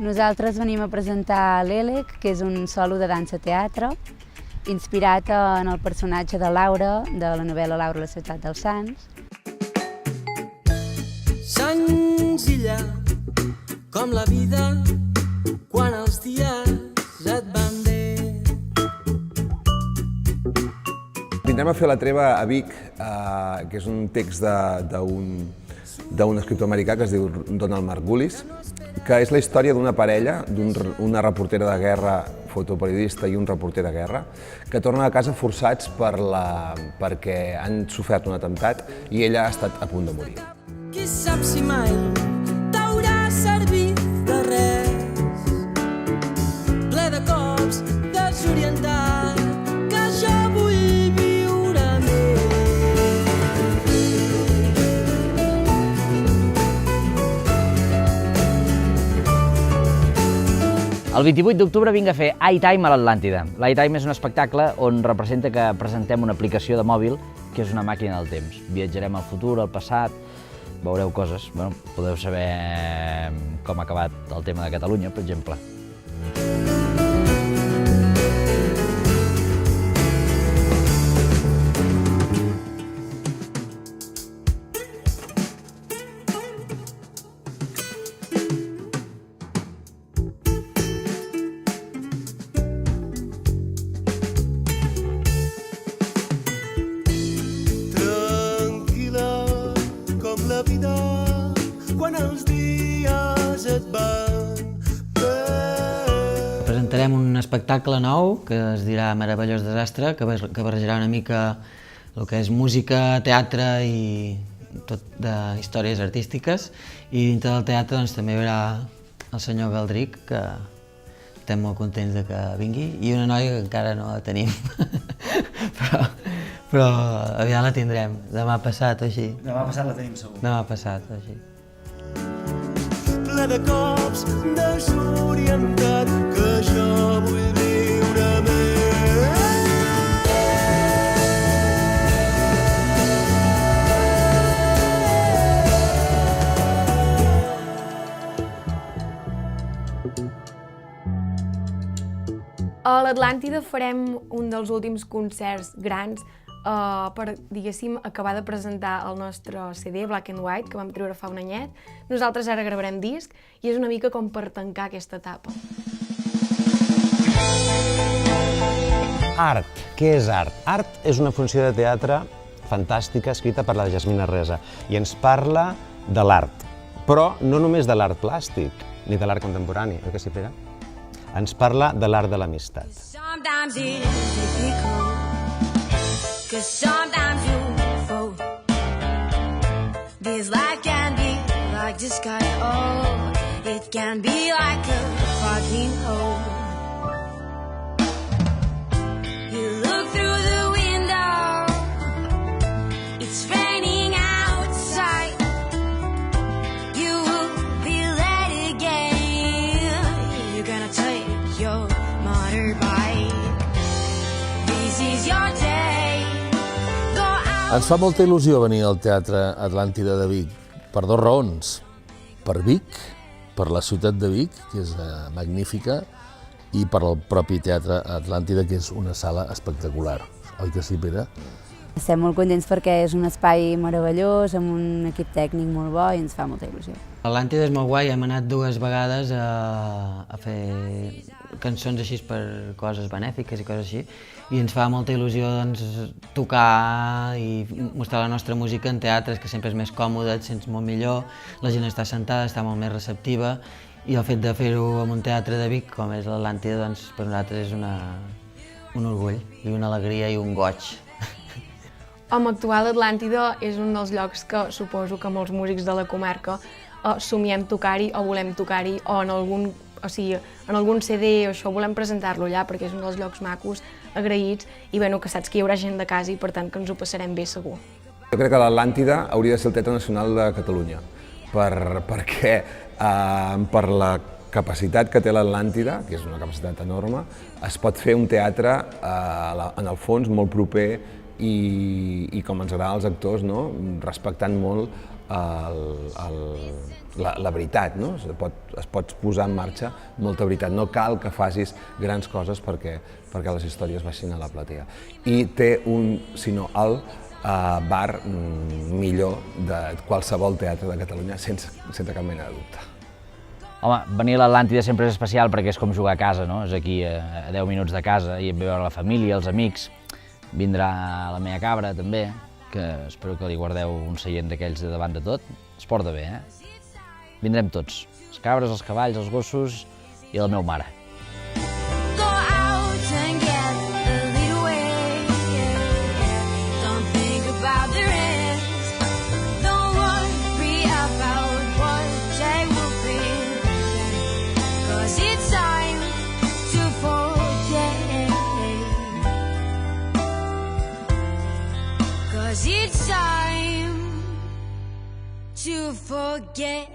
Nosaltres venim a presentar l'Èlec, que és un solo de dansa-teatre, inspirat en el personatge de Laura, de la novel·la Laura, la ciutat dels sants. Senzilla com la vida quan els dies et van bé. Vindrem a fer la treva a Vic, que és un text d'un escriptor americà que es diu Donald Margulis, que és la història d'una parella, una reportera de guerra, fotoperiodista i un reporter de guerra, que tornen a casa forçats perquè han sofert un atemptat i ella ha estat a punt de morir. Qui sap si mai t'haurà servit de res, ple de cops desorientat, que jo vull viure més. El 28 d'octubre vinc a fer iTime a l'Atlàntida. l'iTime és un espectacle on representa que presentem una aplicació de mòbil que és una màquina del temps. Viatjarem al futur, al passat, veureu coses. Bueno, podeu saber com ha acabat el tema de Catalunya, per exemple. La vida quan els dies et van bé. Presentarem un espectacle nou que es dirà Meravellós Desastre, que barrejarà una mica el que és música, teatre i tot d'històries artístiques, i dintre del teatre doncs, també hi haurà el senyor Galdric, que estem molt contents de que vingui, i una noia que encara no la tenim, però aviat la tindrem, demà passat o així. Demà passat la tenim segur. Demà passat o així. Ple de cops desorientat, que jo vull viure més. A l'Atlàntida farem un dels últims concerts grans per, diguéssim, acabar de presentar el nostre CD, Black and White, que vam treure fa un anyet. Nosaltres ara gravarem disc i és una mica com per tancar aquesta etapa. Art. Què és art? Art és una funció de teatre fantàstica escrita per la Jasmina Resa i ens parla de l'art, però no només de l'art plàstic ni de l'art contemporani, oi que sí, Pere? Ens parla de l'art de l'amistat. Sometimes it is difficult, 'cause sometimes you fall. This life can be like the sky, oh, it can be like a fucking hole. You look through the window, it's raining outside. You will be late again, you're gonna take your motorbike. This is your day. Ens fa molta il·lusió venir al Teatre Atlàntida de Vic per dues raons. Per Vic, per la ciutat de Vic, que és magnífica, i per el propi Teatre Atlàntida, que és una sala espectacular. Oi que sí, Pere? Estem molt contents perquè és un espai meravellós, amb un equip tècnic molt bo i ens fa molta il·lusió. L'Atlàntida és molt guai, hem anat 2 vegades a fer cançons així per coses benèfiques i coses així, i ens fa molta il·lusió doncs, tocar i mostrar la nostra música en teatres, que sempre és més còmode, et sents molt millor, la gent està sentada, està molt més receptiva, i el fet de fer-ho en un teatre de Vic, com és l'Atlàntida, doncs, per nosaltres és un orgull i una alegria i un goig. Amb actuar a l'Atlàntida és un dels llocs que suposo que molts músics de la comarca somiem tocar-hi o volem tocar-hi, o en algun CD o això volem presentar-lo allà, perquè és un dels llocs macos, agraïts, i bueno, que saps que hi haurà gent de casa i per tant que ens ho passarem bé segur. Jo crec que l'Atlàntida hauria de ser el Teatre Nacional de Catalunya, perquè per la capacitat que té l'Atlàntida, que és una capacitat enorme, es pot fer un teatre en el fons molt proper i com ens agrada als actors, no? Respectant molt la veritat, no? Es pot posar en marxa molta veritat. No cal que facis grans coses perquè les històries baixin a la platea. I té sinó el bar millor de qualsevol teatre de Catalunya, sense cap mena de dubte. Home, venir a l'Atlàntida sempre és especial perquè és com jugar a casa, no? És aquí a 10 minuts de casa i veure la família, els amics. Vindrà la meva cabra, també, que espero que li guardeu un seient d'aquells de davant de tot. Es porta bé, Vindrem tots, les cabres, els cavalls, els gossos i la meva mare. Go out and get a little away. Don't think about the rest. Don't worry about what they will think. 'Cause it's time to forget. 'Cause it's time to forget.